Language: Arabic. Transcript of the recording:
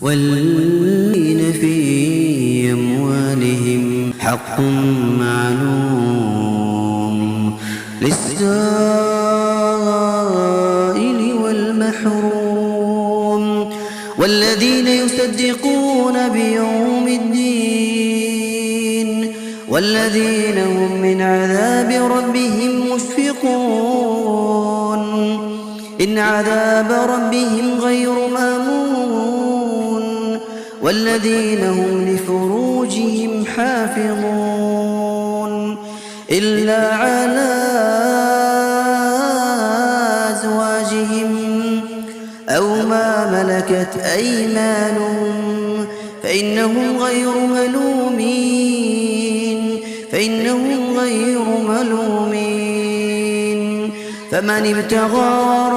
والذين في أموالهم حق معلوم للسائل والمحروم والذين يصدقون بيوم الدين والذين هم من عذاب ربهم مشفقون إن عذاب ربهم غير مأمون والذين هم لفروجهم حافظون إلا على أزواجهم أو ما ملكت أيمانهم فإنهم غير ملومين فمن ابتغى